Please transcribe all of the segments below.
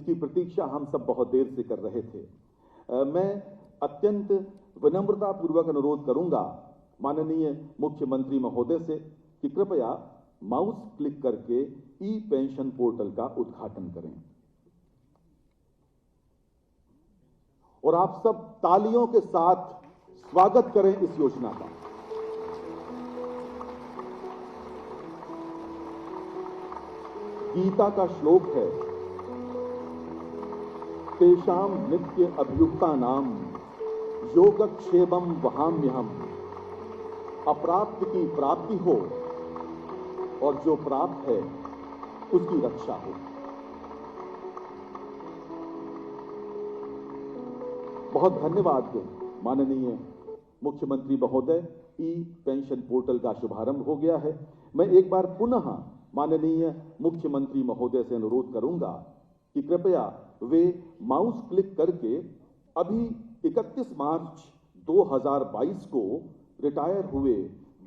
इसकी प्रतीक्षा हम सब बहुत देर से कर रहे थे। मैं अत्यंत विनम्रतापूर्वक अनुरोध करूंगा माननीय मुख्यमंत्री महोदय से कि कृपया माउस क्लिक करके ई पेंशन पोर्टल का उद्घाटन करें और आप सब तालियों के साथ स्वागत करें इस योजना का। गीता का श्लोक है, तेषां नित्य अभियुक्तानां योगक्षेमं वहाम्यहम्। अप्राप्त की प्राप्ति हो और जो प्राप्त है उसकी रक्षा हो। बहुत धन्यवाद माननीय मुख्यमंत्री महोदय। ई पेंशन पोर्टल का शुभारंभ हो गया है। मैं एक बार पुनः माननीय मुख्यमंत्री महोदय से अनुरोध करूंगा कि कृपया वे माउस क्लिक करके अभी 31 मार्च 2022 को रिटायर हुए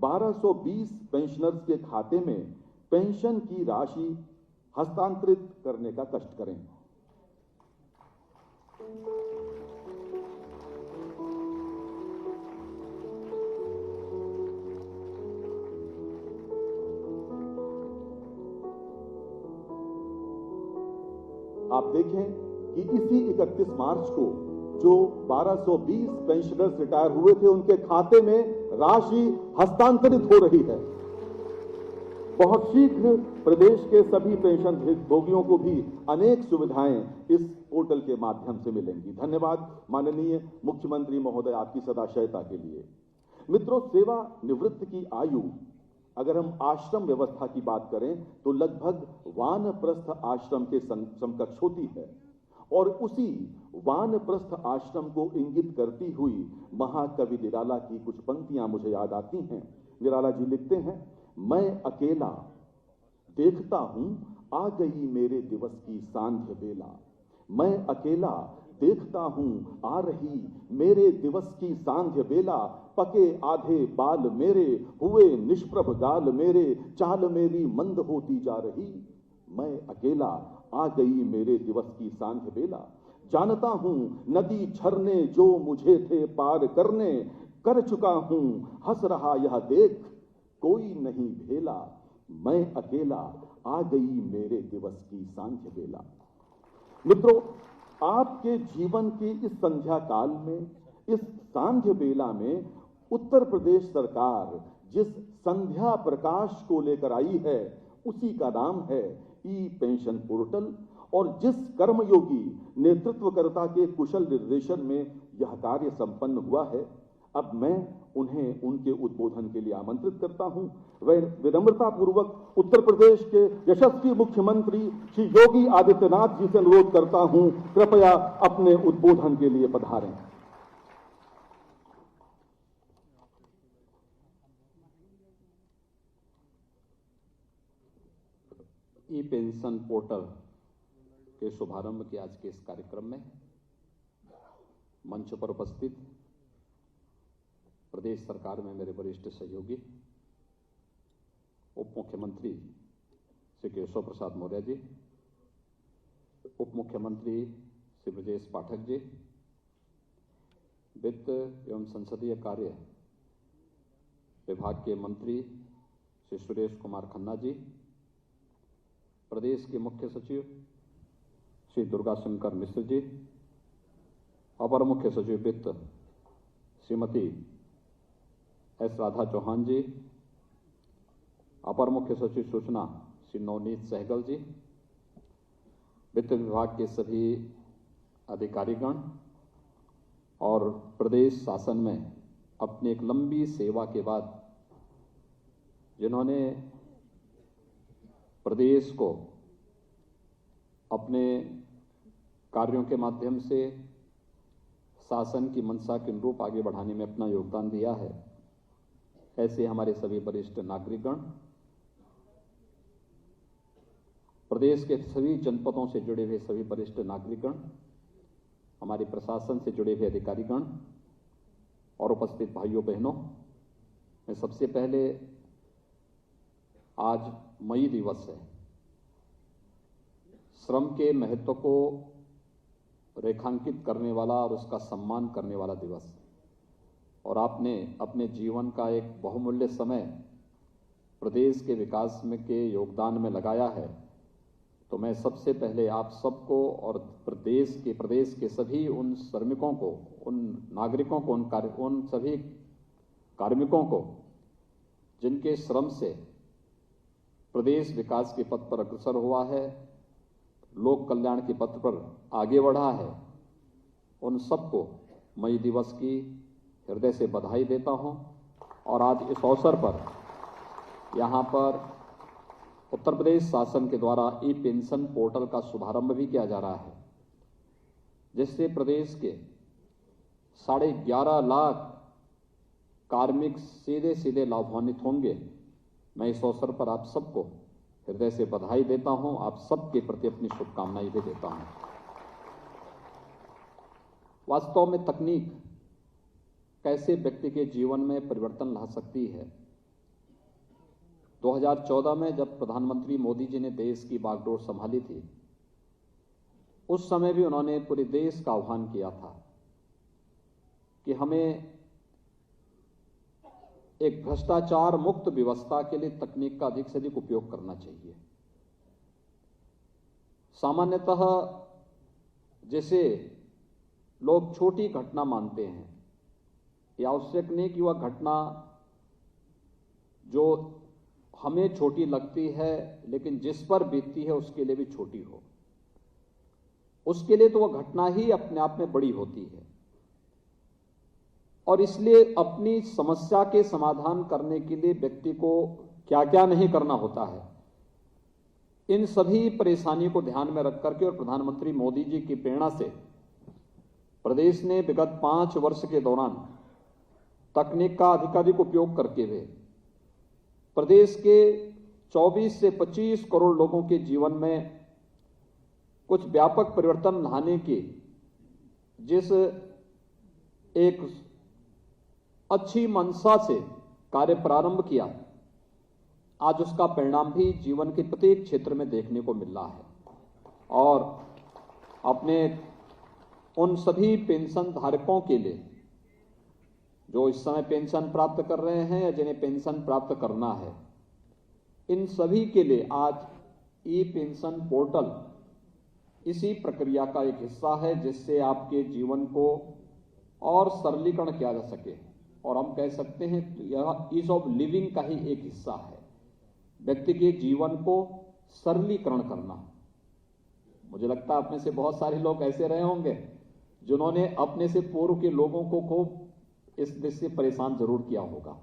1220 पेंशनर्स के खाते में पेंशन की राशि हस्तांतरित करने का कष्ट करें। आप देखें कि इसी 31 मार्च को जो 1220 पेंशनर्स रिटायर हुए थे उनके खाते में राशि हस्तांतरित हो रही है। बहुत शीघ्र प्रदेश के सभी पेंशन भोगियों को भी अनेक सुविधाएं इस पोर्टल के माध्यम से मिलेंगी। धन्यवाद माननीय मुख्यमंत्री महोदय आपकी सदाशयता के लिए। मित्रों, सेवा निवृत्त की आयु अगर हम आश्रम व्यवस्था की बात करें तो लगभग वानप्रस्थ आश्रम के समकक्ष होती है और उसी वानप्रस्थ आश्रम को इंगित करती हुई महाकवि निराला की कुछ पंक्तियां मुझे याद आती हैं। निराला जी लिखते हैं, मैं अकेला देखता हूं आ गई मेरे दिवस की सांध्य बेला। मैं अकेला देखता हूं आ रही मेरे दिवस की सांध्य बेला। पके आधे बाल मेरे हुए निष्प्रभ गाल मेरे, चाल मेरी मंद होती जा रही। मैं अकेला आ गई मेरे दिवस की सांध्य बेला। जानता हूं नदी झरने जो मुझे थे पार करने, कर चुका हूं हंस रहा यह देख कोई नहीं भेला। मैं अकेला आ गई मेरे दिवस की सांध्य बेला। मित्रों, आपके जीवन के इस संध्या काल में, इस सांध्य बेला में उत्तर प्रदेश सरकार जिस संध्या प्रकाश को लेकर आई है उसी का नाम है ई पेंशन पोर्टल। और जिस कर्मयोगी नेतृत्वकर्ता के कुशल निर्देशन में यह कार्य संपन्न हुआ है, अब मैं उन्हें उनके उद्बोधन के लिए आमंत्रित करता हूं। वह विनम्रतापूर्वक उत्तर प्रदेश के यशस्वी मुख्यमंत्री श्री योगी आदित्यनाथ जी से अनुरोध करता हूं, कृपया अपने उद्बोधन के लिए पधारें। ई पेंशन पोर्टल के शुभारंभ के आज के इस कार्यक्रम में मंच पर उपस्थित प्रदेश सरकार में मेरे वरिष्ठ सहयोगी उप मुख्यमंत्री श्री केशव प्रसाद मौर्य जी, उप मुख्यमंत्री श्री ब्रजेश पाठक जी, वित्त एवं संसदीय कार्य विभाग के मंत्री श्री सुरेश कुमार खन्ना जी, प्रदेश के मुख्य सचिव श्री दुर्गा शंकर मिश्र जी, अपर मुख्य सचिव वित्त श्रीमती एस राधा चौहान जी, अपर मुख्य सचिव सूचना श्री नवनीत सहगल जी, वित्त विभाग के सभी अधिकारीगण और प्रदेश शासन में अपनी एक लंबी सेवा के बाद जिन्होंने प्रदेश को अपने कार्यों के माध्यम से शासन की मंशा के अनुरूप आगे बढ़ाने में अपना योगदान दिया है, ऐसे हमारे सभी वरिष्ठ नागरिकगण, प्रदेश के सभी जनपदों से जुड़े हुए सभी वरिष्ठ नागरिकगण, हमारे प्रशासन से जुड़े हुए अधिकारीगण और उपस्थित भाइयों बहनों, मैं सबसे पहले आज मई दिवस है, श्रम के महत्व को रेखांकित करने वाला और उसका सम्मान करने वाला दिवस, और आपने अपने जीवन का एक बहुमूल्य समय प्रदेश के विकास में के योगदान में लगाया है, तो मैं सबसे पहले आप सबको और प्रदेश के सभी उन श्रमिकों को, उन नागरिकों को, उन सभी कार्मिकों को जिनके श्रम से प्रदेश विकास के पथ पर अग्रसर हुआ है, लोक कल्याण के पथ पर आगे बढ़ा है, उन सबको मई दिवस की हृदय से बधाई देता हूं। और आज इस अवसर पर यहाँ पर उत्तर प्रदेश शासन के द्वारा ई पेंशन पोर्टल का शुभारंभ भी किया जा रहा है, जिससे प्रदेश के 11.5 लाख कार्मिक सीधे सीधे लाभान्वित होंगे। मैं इस अवसर पर आप सबको हृदय से बधाई देता हूं, आप सबके प्रति अपनी शुभकामनाएं भी देता हूं। वास्तव में तकनीक कैसे व्यक्ति के जीवन में परिवर्तन ला सकती है। 2014 में जब प्रधानमंत्री मोदी जी ने देश की बागडोर संभाली थी, उस समय भी उन्होंने पूरे देश का आह्वान किया था कि हमें एक भ्रष्टाचार मुक्त व्यवस्था के लिए तकनीक का अधिक से अधिक उपयोग करना चाहिए। सामान्यतः जैसे लोग छोटी घटना मानते हैं, यह आवश्यक नहीं कि वह घटना जो हमें छोटी लगती है लेकिन जिस पर बीतती है उसके लिए भी छोटी हो, उसके लिए तो वह घटना ही अपने आप में बड़ी होती है। और इसलिए अपनी समस्या के समाधान करने के लिए व्यक्ति को क्या क्या नहीं करना होता है, इन सभी परेशानियों को ध्यान में रख करके और प्रधानमंत्री मोदी जी की प्रेरणा से प्रदेश ने विगत 5 वर्ष के दौरान तकनीक का अधिकाधिक उपयोग करके हुए प्रदेश के 24 से 25 करोड़ लोगों के जीवन में कुछ व्यापक परिवर्तन लाने की जिस एक अच्छी मंशा से कार्य प्रारंभ किया, आज उसका परिणाम भी जीवन के प्रत्येक क्षेत्र में देखने को मिल रहा है। और अपने उन सभी पेंशन धारकों के लिए जो इस समय पेंशन प्राप्त कर रहे हैं या जिन्हें पेंशन प्राप्त करना है, इन सभी के लिए आज ई पेंशन पोर्टल इसी प्रक्रिया का एक हिस्सा है, जिससे आपके जीवन को और सरलीकरण किया जा सके। और हम कह सकते हैं यह ईज ऑफ लिविंग का ही एक हिस्सा है, व्यक्ति के जीवन को सरलीकरण करना। मुझे लगता है अपने से बहुत सारे लोग ऐसे रहे होंगे जिन्होंने अपने से पूर्व के लोगों को खूब इस देश से परेशान जरूर किया होगा,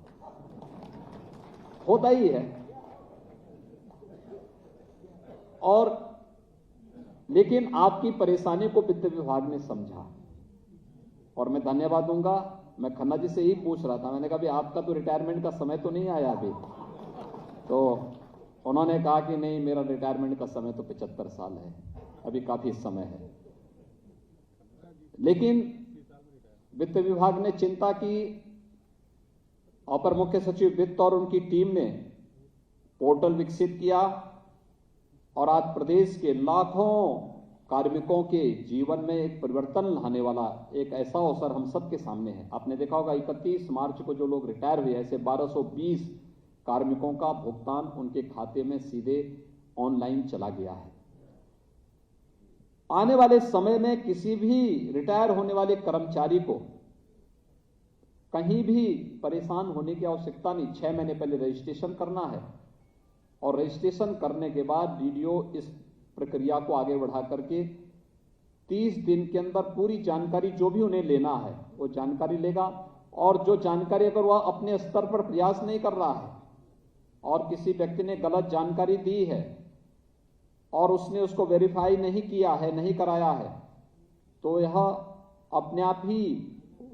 होता ही है। और लेकिन आपकी परेशानी को वित्त विभाग ने समझा, और मैं धन्यवाद दूंगा। मैं खन्ना जी से ही पूछ रहा था, मैंने कहा भी आपका तो रिटायरमेंट का समय तो नहीं आया अभी, तो उन्होंने कहा कि नहीं, मेरा रिटायरमेंट का समय तो 75 साल है, अभी काफी समय है। लेकिन वित्त विभाग ने चिंता की, अपर मुख्य सचिव वित्त और उनकी टीम ने पोर्टल विकसित किया, और आज प्रदेश के लाखों कार्मिकों के जीवन में एक परिवर्तन लाने वाला एक ऐसा अवसर हम सबके सामने है। आपने देखा होगा 31 मार्च को जो लोग रिटायर हुए, ऐसे 1220 कार्मिकों का भुगतान उनके खाते में सीधे ऑनलाइन चला गया है। आने वाले समय में किसी भी रिटायर होने वाले कर्मचारी को कहीं भी परेशान होने की आवश्यकता नहीं। 6 महीने पहले रजिस्ट्रेशन करना है, और रजिस्ट्रेशन करने के बाद डीडीओ इस प्रक्रिया को आगे बढ़ा करके 30 दिन के अंदर पूरी जानकारी जो भी उन्हें लेना है वो जानकारी लेगा। और जो जानकारी अगर वह अपने स्तर पर प्रयास नहीं कर रहा है और किसी व्यक्ति ने गलत जानकारी दी है और उसने उसको वेरीफाई नहीं किया है, नहीं कराया है, तो यह अपने आप ही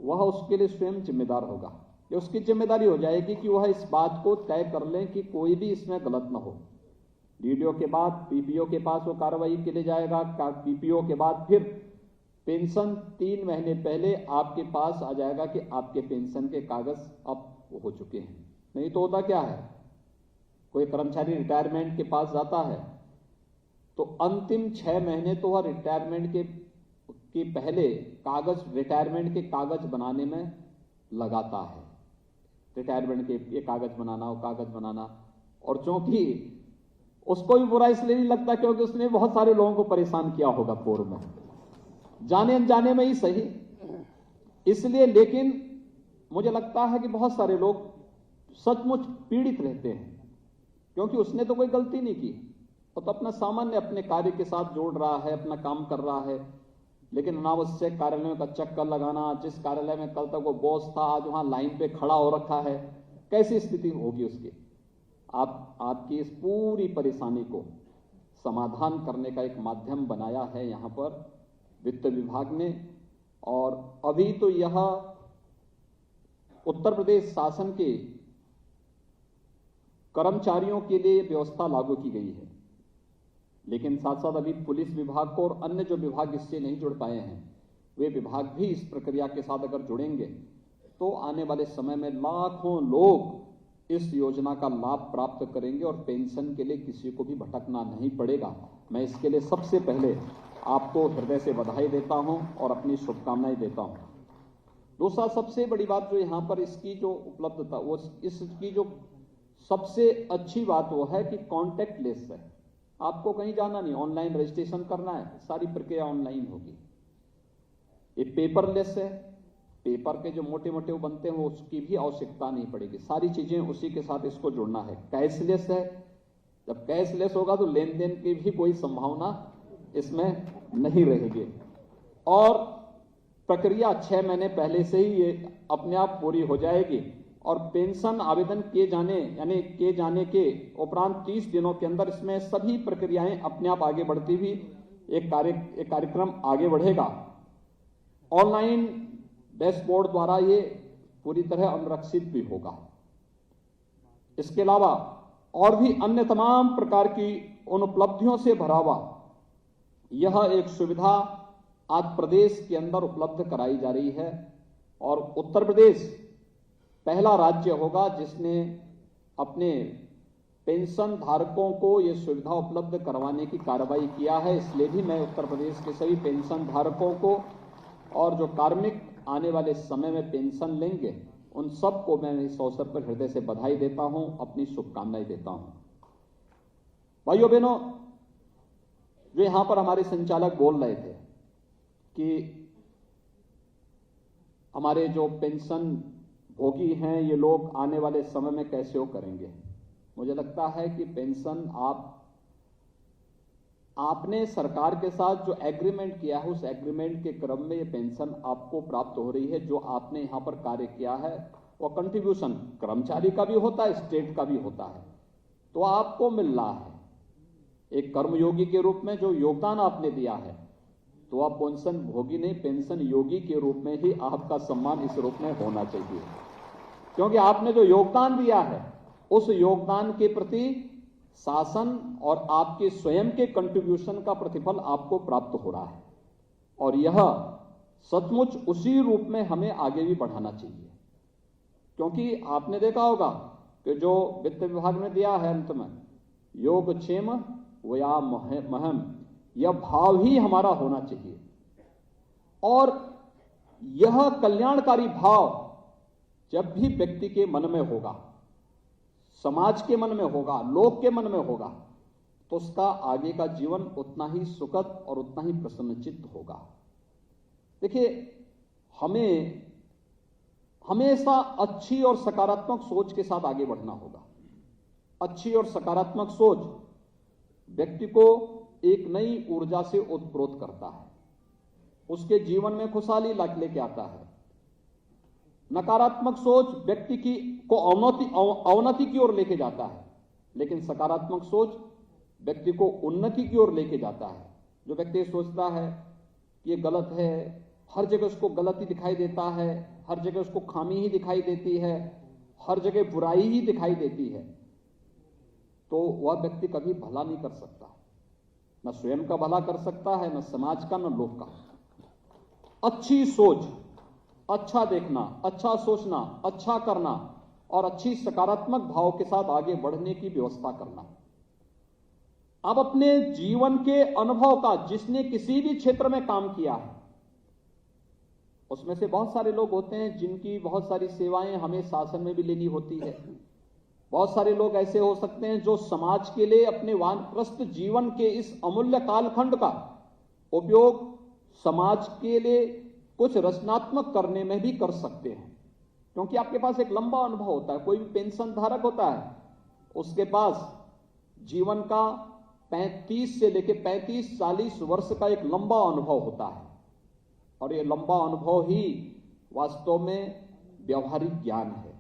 वह उसके लिए स्वयं जिम्मेदार होगा। ये उसकी जिम्मेदारी हो जाएगी कि वह इस बात को तय कर लें कि कोई भी इसमें गलत न हो। डीडीओ के बाद पीपीओ के पास वो कार्रवाई के लिए जाएगा, पीपीओ के बाद फिर पेंशन 3 महीने पहले आपके पास आ जाएगा कि आपके पेंशन के कागज अब हो चुके हैं। नहीं तो होता क्या है, कोई कर्मचारी रिटायरमेंट के पास जाता है तो अंतिम 6 महीने तो वह रिटायरमेंट के पहले रिटायरमेंट के कागज बनाने में लगाता है। रिटायरमेंट के ये कागज बनाना, वो कागज बनाना, और चूंकि उसको भी बुरा इसलिए नहीं लगता क्योंकि उसने बहुत सारे लोगों को परेशान किया होगा पूर्व में, जाने अनजाने में ही सही, इसलिए। लेकिन मुझे लगता है कि बहुत सारे लोग सचमुच पीड़ित रहते हैं क्योंकि उसने तो कोई गलती नहीं की, वो तो अपना सामान्य अपने कार्य के साथ जोड़ रहा है, अपना काम कर रहा है, लेकिन अनावश्यक कार्यालयों का चक्कर लगाना, जिस कार्यालय में कल तक वो बॉस था आज वहां लाइन पे खड़ा हो रखा है, कैसी स्थिति होगी उसकी। आपकी इस पूरी परेशानी को समाधान करने का एक माध्यम बनाया है यहां पर वित्त विभाग ने, और अभी तो यह उत्तर प्रदेश शासन के कर्मचारियों के लिए व्यवस्था लागू की गई है, लेकिन साथ साथ अभी पुलिस विभाग को और अन्य जो विभाग इससे नहीं जुड़ पाए हैं वे विभाग भी इस प्रक्रिया के साथ अगर जुड़ेंगे तो आने वाले समय में लाखों लोग इस योजना का लाभ प्राप्त करेंगे और पेंशन के लिए किसी को भी भटकना नहीं पड़ेगा। मैं इसके लिए सबसे पहले आपको हृदय से बधाई देता हूं और अपनी शुभकामनाएं देता हूं। दूसरा सबसे बड़ी बात जो यहां पर इसकी जो उपलब्धता, वो इसकी जो सबसे अच्छी बात वो है कि कॉन्टैक्ट लेस है, आपको कहीं जाना नहीं, ऑनलाइन रजिस्ट्रेशन करना है, सारी प्रक्रिया ऑनलाइन होगी। ये पेपरलेस है, पेपर के जो मोटे मोटे वो बनते हैं उसकी भी आवश्यकता नहीं पड़ेगी, सारी चीजें उसी के साथ इसको जुड़ना है। कैशलेस है, जब कैशलेस होगा तो लेन देन की भी कोई संभावना इसमें नहीं रहेगी, और प्रक्रिया 6 महीने पहले से ही ये अपने आप पूरी हो जाएगी, और पेंशन आवेदन किए जाने के उपरांत 30 दिनों के अंदर इसमें सभी प्रक्रियाएं अपने आप आगे बढ़ती हुई एक कार्यक्रम आगे बढ़ेगा। ऑनलाइन डैशबोर्ड द्वारा ये पूरी तरह अनुरक्षित भी होगा। इसके अलावा और भी अन्य तमाम प्रकार की उन उपलब्धियों से भरा हुआ यह एक सुविधा आज प्रदेश के अंदर उपलब्ध कराई जा रही है, और उत्तर प्रदेश पहला राज्य होगा जिसने अपने पेंशन धारकों को यह सुविधा उपलब्ध करवाने की कार्रवाई किया है। इसलिए भी मैं उत्तर प्रदेश के सभी पेंशन धारकों को और जो कार्मिक आने वाले समय में पेंशन लेंगे उन सबको मैं इस अवसर पर हृदय से बधाई देता हूं, अपनी शुभकामनाएं देता हूं। भाइयों बहनों, जो यहां पर हमारे संचालक बोल रहे थे कि हमारे जो पेंशन भोगी हैं ये लोग आने वाले समय में कैसे वो करेंगे, मुझे लगता है कि पेंशन आपने सरकार के साथ जो एग्रीमेंट किया है उस एग्रीमेंट के क्रम में ये पेंशन आपको प्राप्त हो रही है। जो आपने यहां पर कार्य किया है वो कंट्रीब्यूशन कर्मचारी का भी होता है, स्टेट का भी होता है, तो आपको मिल रहा है एक कर्मयोगी के रूप में जो योगदान आपने दिया है, तो आप पेंशन भोगी नहीं, पेंशन योगी के रूप में ही आपका सम्मान इस रूप में होना चाहिए, क्योंकि आपने जो योगदान दिया है उस योगदान के प्रति शासन और आपके स्वयं के कंट्रीब्यूशन का प्रतिफल आपको प्राप्त हो रहा है, और यह सचमुच उसी रूप में हमें आगे भी बढ़ाना चाहिए। क्योंकि आपने देखा होगा कि जो वित्त विभाग ने दिया है अंत में योगक्षेम वया महम, यह भाव ही हमारा होना चाहिए, और यह कल्याणकारी भाव जब भी व्यक्ति के मन में होगा, समाज के मन में होगा, लोक के मन में होगा, तो उसका आगे का जीवन उतना ही सुखद और उतना ही प्रसन्नचित्त होगा। देखिए, हमें हमेशा अच्छी और सकारात्मक सोच के साथ आगे बढ़ना होगा। अच्छी और सकारात्मक सोच व्यक्ति को एक नई ऊर्जा से ओतप्रोत करता है, उसके जीवन में खुशहाली लेके आता है। नकारात्मक सोच व्यक्ति को अवनति की ओर लेके जाता है, लेकिन सकारात्मक सोच व्यक्ति को उन्नति की ओर लेके जाता है। जो व्यक्ति सोचता है कि ये गलत है, हर जगह उसको गलती दिखाई देता है, हर जगह उसको खामी ही दिखाई देती है, हर जगह बुराई ही दिखाई देती है, तो वह व्यक्ति कभी भला नहीं कर सकता, न स्वयं का भला कर सकता है, न समाज का, न लोक का। अच्छी सोच, अच्छा देखना, अच्छा सोचना, अच्छा करना और अच्छी सकारात्मक भाव के साथ आगे बढ़ने की व्यवस्था करना। अब अपने जीवन के अनुभव का, जिसने किसी भी क्षेत्र में काम किया है, उसमें से बहुत सारे लोग होते हैं जिनकी बहुत सारी सेवाएं हमें शासन में भी लेनी होती है। बहुत सारे लोग ऐसे हो सकते हैं जो समाज के लिए अपने वानप्रस्थ जीवन के इस अमूल्य कालखंड का उपयोग समाज के लिए कुछ रचनात्मक करने में भी कर सकते हैं, क्योंकि आपके पास एक लंबा अनुभव होता है। कोई भी पेंशन धारक होता है, उसके पास जीवन का 35 से लेकर 35-40 वर्ष का एक लंबा अनुभव होता है, और ये लंबा अनुभव ही वास्तव में व्यवहारिक ज्ञान है।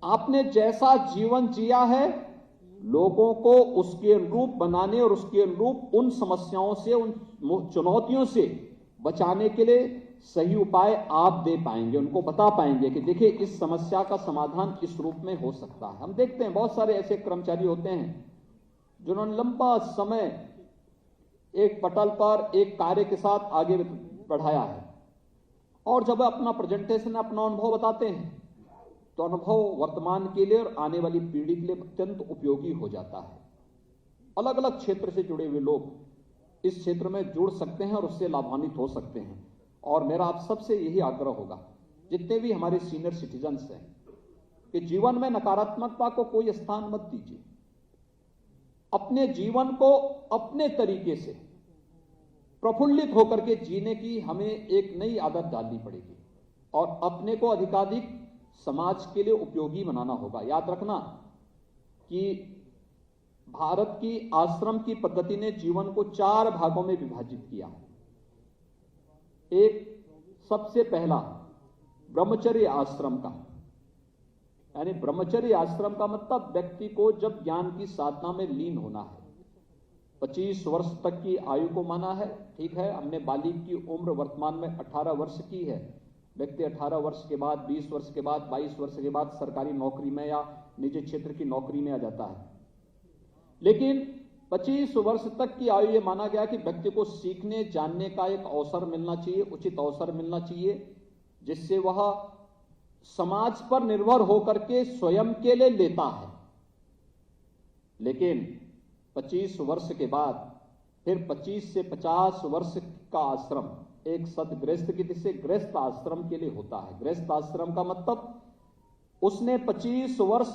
आपने जैसा जीवन जिया है, लोगों को उसके अनुरूप बनाने और उसके अनुरूप उन समस्याओं से, उन चुनौतियों से बचाने के लिए सही उपाय आप दे पाएंगे, उनको बता पाएंगे कि देखिए इस समस्या का समाधान इस रूप में हो सकता है। हम देखते हैं बहुत सारे ऐसे कर्मचारी होते हैं जिन्होंने लंबा समय एक पटल पर एक कार्य के साथ आगे बढ़ाया है, और जब अपना प्रेजेंटेशन, अपना अनुभव बताते हैं, तो अनुभव वर्तमान के लिए और आने वाली पीढ़ी के लिए अत्यंत उपयोगी हो जाता है। अलग अलग क्षेत्र से जुड़े हुए लोग इस क्षेत्र में जुड़ सकते हैं और उससे लाभान्वित हो सकते हैं। और मेरा आप सबसे यही आग्रह होगा, जितने भी हमारे सीनियर सिटीजन्स हैं, कि जीवन में नकारात्मकता को कोई स्थान मत दीजिए। अपने जीवन को अपने तरीके से प्रफुल्लित होकर के जीने की हमें एक नई आदत डालनी पड़ेगी, और अपने को अधिकाधिक समाज के लिए उपयोगी बनाना होगा। याद रखना कि भारत की आश्रम की पद्धति ने जीवन को 4 भागों में विभाजित किया है। एक, सबसे पहला ब्रह्मचर्य आश्रम का, यानी ब्रह्मचर्य आश्रम का मतलब व्यक्ति को जब ज्ञान की साधना में लीन होना है। 25 वर्ष तक की आयु को माना है, ठीक है। हमने बालिग की उम्र वर्तमान में 18 वर्ष की है। व्यक्ति 18 वर्ष के बाद, 20 वर्ष के बाद, 22 वर्ष के बाद सरकारी नौकरी में या निजी क्षेत्र की नौकरी में आ जाता है। लेकिन 25 वर्ष तक की आयु ये माना गया कि व्यक्ति को सीखने जानने का एक अवसर मिलना चाहिए, उचित अवसर मिलना चाहिए, जिससे वह समाज पर निर्भर होकर के स्वयं के लिए लेता है। लेकिन 25 वर्ष के बाद फिर 25 से 50 वर्ष का आश्रम एक सदगृहस्थ की दृष्टि से गृहस्थ आश्रम के लिए होता है। गृहस्थ आश्रम का मतलब उसने 25 वर्ष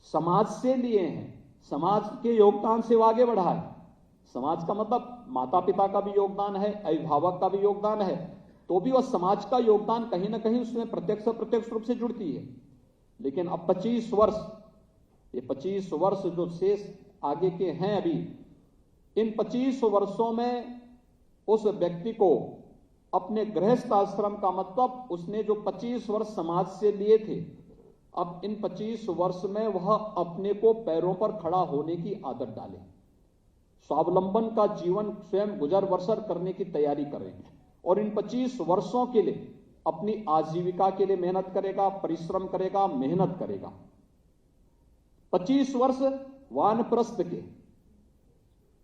समाज से लिए हैं, समाज के योगदान से वो आगे बढ़ा है। समाज का मतलब माता पिता का भी योगदान है, अभिभावक का भी योगदान है, तो भी वह समाज का योगदान कहीं ना कहीं उसमें प्रत्यक्ष अप्रत्यक्ष रूप से जुड़ती है। लेकिन अब 25 वर्ष, ये 25 वर्ष जो शेष आगे के हैं अभी, इन 25 वर्षों में उस व्यक्ति को अपने गृहस्थ आश्रम का मतलब उसने जो 25 वर्ष समाज से लिए थे, अब इन 25 वर्ष में वह अपने को पैरों पर खड़ा होने की आदत डाले, स्वावलंबन का जीवन स्वयं गुजर बसर करने की तैयारी करेंगे, और इन 25 वर्षों के लिए अपनी आजीविका के लिए मेहनत करेगा, परिश्रम करेगा, मेहनत करेगा। 25 वर्ष वानप्रस्थ के,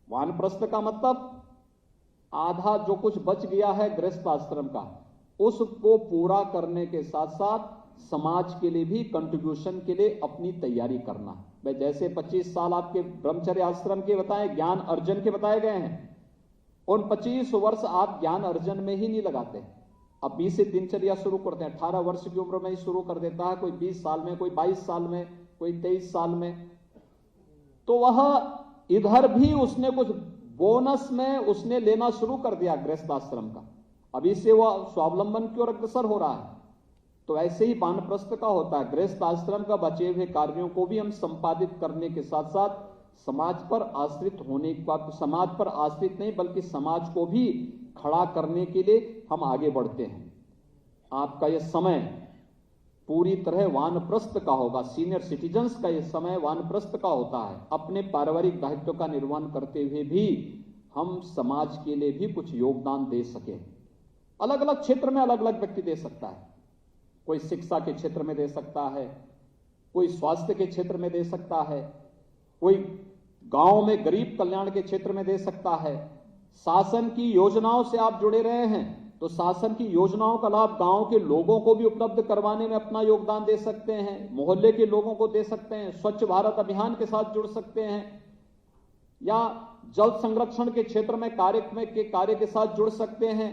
वानप्रस्थ का मतलब आधा जो कुछ बच गया है गृहस्थ आश्रम का, उसको पूरा करने के साथ साथ समाज के लिए भी कंट्रीब्यूशन के लिए अपनी तैयारी करना। भाई जैसे 25 साल आपके ब्रह्मचर्य आश्रम के बताए, ज्ञान अर्जन के बताए गए हैं, उन 25 वर्ष आप ज्ञान अर्जन में ही नहीं लगाते। अब 20 से दिनचर्या शुरू करते हैं, 18 वर्ष की उम्र में ही शुरू कर देता है, कोई 20 साल में, कोई 22 साल में, कोई 23 साल में, तो वह इधर भी उसने कुछ बोनस में उसने लेना शुरू कर दिया गृहस्थ आश्रम का। अभी से वह स्वावलंबन की ओर अग्रसर हो रहा है। तो ऐसे ही वानप्रस्थ का होता है, गृहस्थ आश्रम का बचे हुए कार्यों को भी हम संपादित करने के साथ साथ समाज पर आश्रित होने का, समाज पर आश्रित नहीं बल्कि समाज को भी खड़ा करने के लिए हम आगे बढ़ते हैं। आपका यह समय पूरी तरह वानप्रस्थ का होगा, सीनियर सिटीजन्स का यह समय वानप्रस्थ का होता है। अपने पारिवारिक दायित्व का निर्वहन करते हुए भी हम समाज के लिए भी कुछ योगदान दे सके। अलग अलग क्षेत्र में अलग अलग व्यक्ति दे सकता है, कोई शिक्षा के क्षेत्र में दे सकता है, कोई स्वास्थ्य के क्षेत्र में दे सकता है, कोई गांव में गरीब कल्याण के क्षेत्र में दे सकता है। शासन की योजनाओं से आप जुड़े रहे हैं तो शासन की योजनाओं का लाभ गांव के लोगों को भी उपलब्ध करवाने में अपना योगदान दे सकते हैं, मोहल्ले के लोगों को दे सकते हैं, स्वच्छ भारत अभियान के साथ जुड़ सकते हैं, या जल संरक्षण के क्षेत्र में कार्य के साथ जुड़ सकते हैं।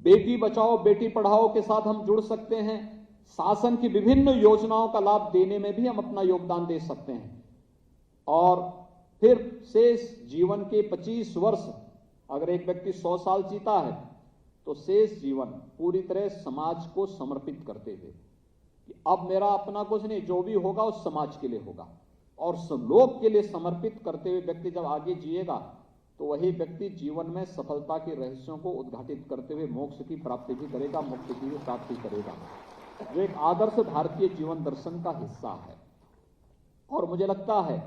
बेटी बचाओ बेटी पढ़ाओ के साथ हम जुड़ सकते हैं। शासन की विभिन्न योजनाओं का लाभ देने में भी हम अपना योगदान दे सकते हैं। और फिर शेष जीवन के 25 वर्ष, अगर एक व्यक्ति 100 साल जीता है तो शेष जीवन पूरी तरह समाज को समर्पित करते हुए कि अब मेरा अपना कुछ नहीं, जो भी होगा उस समाज के लिए होगा, और लोक के लिए समर्पित करते हुए व्यक्ति जब आगे जिएगा तो वही व्यक्ति जीवन में सफलता के रहस्यों को उद्घाटित करते हुए मोक्ष की प्राप्ति भी करेगा, मुक्ति की भी प्राप्ति करेगा। जो एक आदर्श भारतीय जीवन दर्शन का हिस्सा है। और मुझे लगता है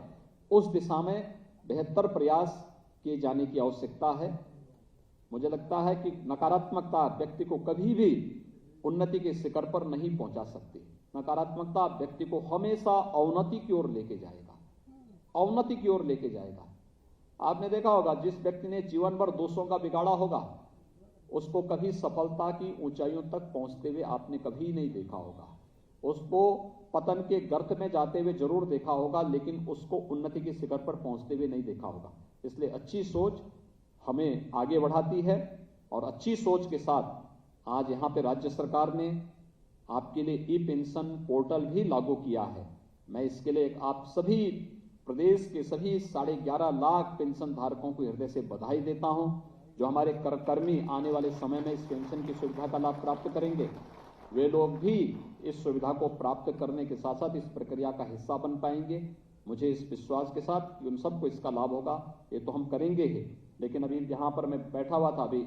उस दिशा में बेहतर प्रयास किए जाने की आवश्यकता है। मुझे लगता है कि नकारात्मकता व्यक्ति को कभी भी उन्नति के शिखर पर नहीं पहुंचा सकती। नकारात्मकता व्यक्ति को हमेशा अवनति की ओर लेके जाएगा, अवनति की ओर लेके जाएगा। आपने देखा होगा, जिस व्यक्ति ने जीवन भर दूसरों का बिगाड़ा होगा उसको कभी सफलता की ऊंचाइयों तक पहुंचते हुए आपने कभी नहीं देखा होगा। उसको पतन के गर्त में जाते हुए जरूर देखा होगा, लेकिन उसको उन्नति के शिखर पर पहुंचते हुए नहीं देखा होगा। इसलिए अच्छी सोच हमें आगे बढ़ाती है, और अच्छी सोच के साथ आज यहाँ पे राज्य सरकार ने आपके लिए ई पेंशन पोर्टल भी लागू किया है। मैं इसके लिए आप सभी प्रदेश के सभी 11.5 लाख पेंशन धारकों को हृदय से बधाई देता हूं। जो हमारे कर्मी आने वाले समय में इस पेंशन की सुविधा का लाभ प्राप्त करेंगे, वे लोग भी इस सुविधा को प्राप्त करने के साथ साथ इस प्रक्रिया का हिस्सा बन पाएंगे। मुझे इस विश्वास के साथ कि उन सबको इसका लाभ होगा, ये तो हम करेंगे ही। लेकिन अभी यहाँ पर मैं बैठा हुआ था, अभी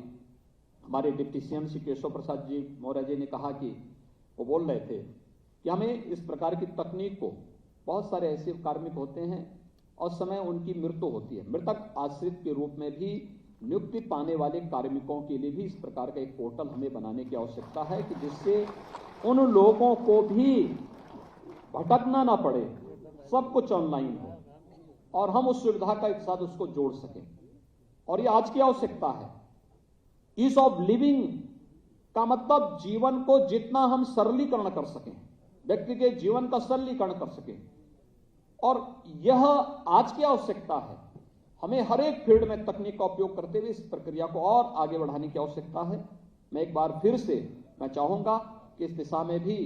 हमारे डिप्टी सीएम श्री केशव प्रसाद जी मौर्य जी ने कहा कि वो बोल रहे थे कि हमें इस प्रकार की तकनीक को, बहुत सारे ऐसे कार्मिक होते हैं और समय उनकी मृत्यु होती है, मृतक आश्रित के रूप में भी नियुक्ति पाने वाले कार्मिकों के लिए भी इस प्रकार का एक पोर्टल हमें बनाने की आवश्यकता है कि जिससे उन लोगों को भी भटकना ना पड़े, सब कुछ ऑनलाइन हो और हम उस सुविधा का एक साथ उसको जोड़ सकें। और ये आज की आवश्यकता है। ईज ऑफ लिविंग का मतलब जीवन को जितना हम सरलीकरण कर सकें, व्यक्ति के जीवन का सरलीकरण कर सकें, और यह आज की आवश्यकता है। हमें हर एक फील्ड में तकनीक का उपयोग करते हुए इस प्रक्रिया को और आगे बढ़ाने की आवश्यकता है। मैं एक बार फिर से मैं चाहूंगा कि इस दिशा में भी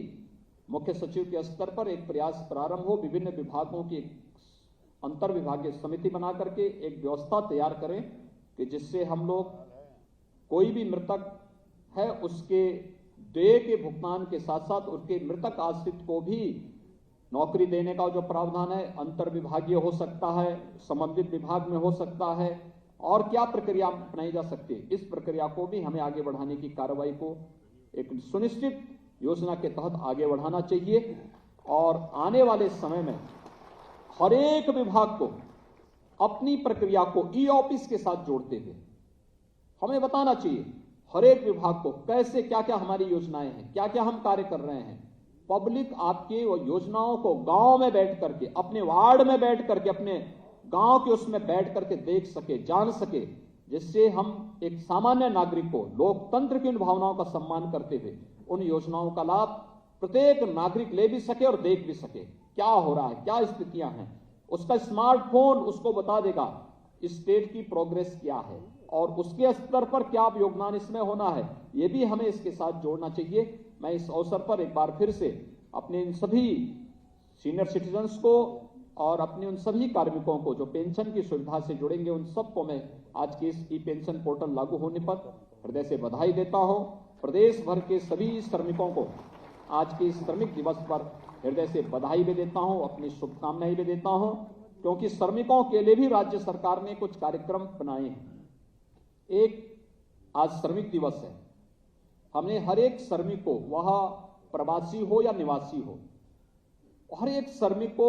मुख्य सचिव के स्तर पर एक प्रयास प्रारंभ हो। विभिन्न विभागों की अंतर विभागीय समिति बना करके एक व्यवस्था तैयार करें कि जिससे हम लोग कोई भी मृतक है उसके देय के भुगतान के साथ साथ उसके मृतक आश्रित को भी नौकरी देने का जो प्रावधान है, अंतर विभागीय हो सकता है, संबंधित विभाग में हो सकता है, और क्या प्रक्रिया अपनाई जा सकती है, इस प्रक्रिया को भी हमें आगे बढ़ाने की कार्रवाई को एक सुनिश्चित योजना के तहत आगे बढ़ाना चाहिए। और आने वाले समय में हर एक विभाग को अपनी प्रक्रिया को ई ऑफिस के साथ जोड़ते हुए हमें बताना चाहिए हर एक विभाग को कैसे क्या क्या हमारी योजनाएं हैं, क्या क्या हम कार्य कर रहे हैं। पब्लिक आपके वो योजनाओं को गांव में बैठ करके, अपने वार्ड में बैठ करके, अपने गांव के उसमें बैठ करके देख सके, जान सके, जिससे हम एक सामान्य नागरिक को लोकतंत्र की उन भावनाओं का सम्मान करते हुए उन योजनाओं का लाभ प्रत्येक नागरिक ले भी सके और देख भी सके क्या हो रहा है, क्या स्थितियां हैं। उसका स्मार्टफोन उसको बता देगा स्टेट की प्रोग्रेस क्या है और उसके स्तर पर क्या योगदान इसमें होना है, ये भी हमें इसके साथ जोड़ना चाहिए। मैं इस अवसर पर एक बार फिर से अपने इन सभी सीनियर सिटीजन्स को और अपने उन सभी कार्मिकों को जो पेंशन की सुविधा से जुड़ेंगे, उन सबको मैं आज के इस ई पेंशन पोर्टल लागू होने पर हृदय से बधाई देता हूं। प्रदेश भर के सभी श्रमिकों को आज के इस श्रमिक दिवस पर हृदय से बधाई भी देता हूं, अपनी शुभकामनाएं भी देता हूं, क्योंकि श्रमिकों के लिए भी राज्य सरकार ने कुछ कार्यक्रम बनाए हैं। एक आज श्रमिक दिवस है, हमने हर एक श्रमिक को, वह प्रवासी हो या निवासी हो, हर एक श्रमिक को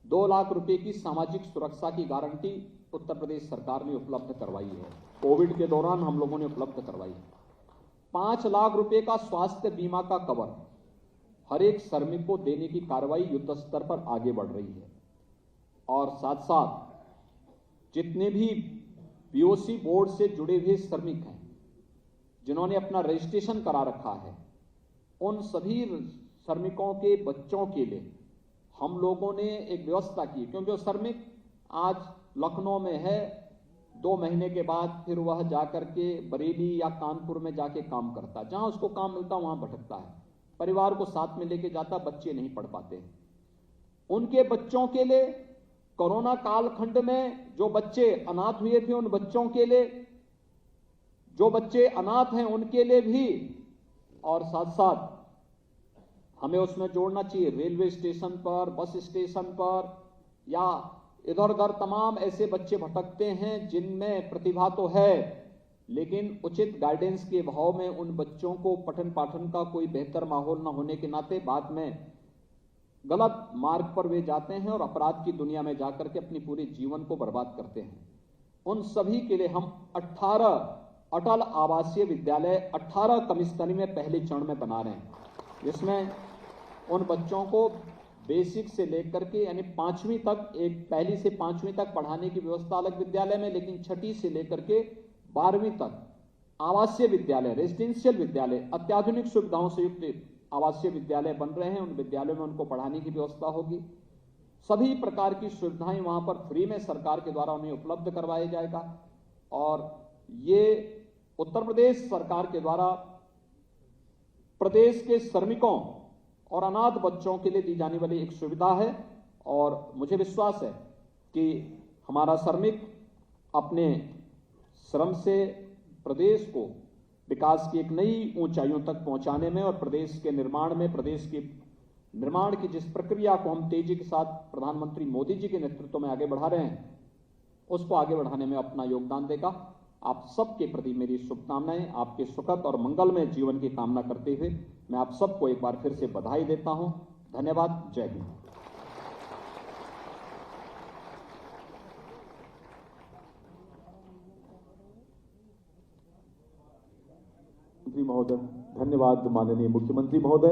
2 लाख रुपए की सामाजिक सुरक्षा की गारंटी उत्तर प्रदेश सरकार ने उपलब्ध करवाई है। कोविड के दौरान हम लोगों ने उपलब्ध करवाई। 5 लाख रुपए का स्वास्थ्य बीमा का कवर हर एक श्रमिक को देने की कार्रवाई युद्ध स्तर पर आगे बढ़ रही है। और साथ साथ जितने भी पीओसी बोर्ड से जुड़े हुए श्रमिक हैं, जिन्होंने अपना रजिस्ट्रेशन करा रखा है, उन सभी श्रमिकों के बच्चों के लिए हम लोगों ने एक व्यवस्था की, क्योंकि वो श्रमिक आज लखनऊ में है, 2 महीने के बाद फिर वह जाकर के बरेली या कानपुर में जाके काम करता, जहां उसको काम मिलता वहां भटकता है, परिवार को साथ में लेके जाता, बच्चे नहीं पढ़ पाते। उनके बच्चों के लिए कोरोना कालखंड में जो बच्चे अनाथ हुए थे, उन बच्चों के लिए, जो बच्चे अनाथ हैं उनके लिए भी, और साथ साथ हमें उसमें जोड़ना चाहिए रेलवे स्टेशन पर, बस स्टेशन पर या इधर उधर तमाम ऐसे बच्चे भटकते हैं जिनमें प्रतिभा तो है, लेकिन उचित गाइडेंस के अभाव में उन बच्चों को पठन पाठन का कोई बेहतर माहौल न होने के नाते बाद में गलत मार्ग पर वे जाते हैं और अपराध की दुनिया में जाकर के अपनी पूरे जीवन को बर्बाद करते हैं। उन सभी के लिए हम 18 अटल आवासीय विद्यालय 18 कमिश्नरी में पहले चरण में बना रहे हैं, जिसमें उन बच्चों को बेसिक से लेकर के यानी 5वीं तक, एक पहली से 5वीं तक पढ़ाने की व्यवस्था अलग विद्यालय में, लेकिन 6ठी से लेकर के 12वीं तक आवासीय विद्यालय, रेजिडेंशियल विद्यालय, अत्याधुनिक सुविधाओं से युक्त आवासीय विद्यालय बन रहे हैं। उन विद्यालयों में उनको पढ़ाने की व्यवस्था होगी। सभी प्रकार की सुविधाएं वहां पर फ्री में सरकार के द्वारा उन्हें उपलब्ध करवाया जाएगा। और ये उत्तर प्रदेश सरकार के द्वारा प्रदेश के श्रमिकों और अनाथ बच्चों के लिए दी जाने वाली एक सुविधा है। और मुझे विश्वास है कि हमारा श्रमिक अपने श्रम से प्रदेश को विकास की एक नई ऊंचाइयों तक पहुंचाने में और प्रदेश के निर्माण में, प्रदेश के निर्माण की जिस प्रक्रिया को हम तेजी के साथ प्रधानमंत्री मोदी जी के नेतृत्व में आगे बढ़ा रहे हैं, उसको आगे बढ़ाने में अपना योगदान देगा। आप सबके प्रति मेरी शुभकामनाएं, आपके सुखद और मंगलमय जीवन की कामना करते हुए मैं आप सबको एक बार फिर से बधाई देता हूं। धन्यवाद। जय हिंद। महोदय, धन्यवाद माननीय मुख्यमंत्री महोदय।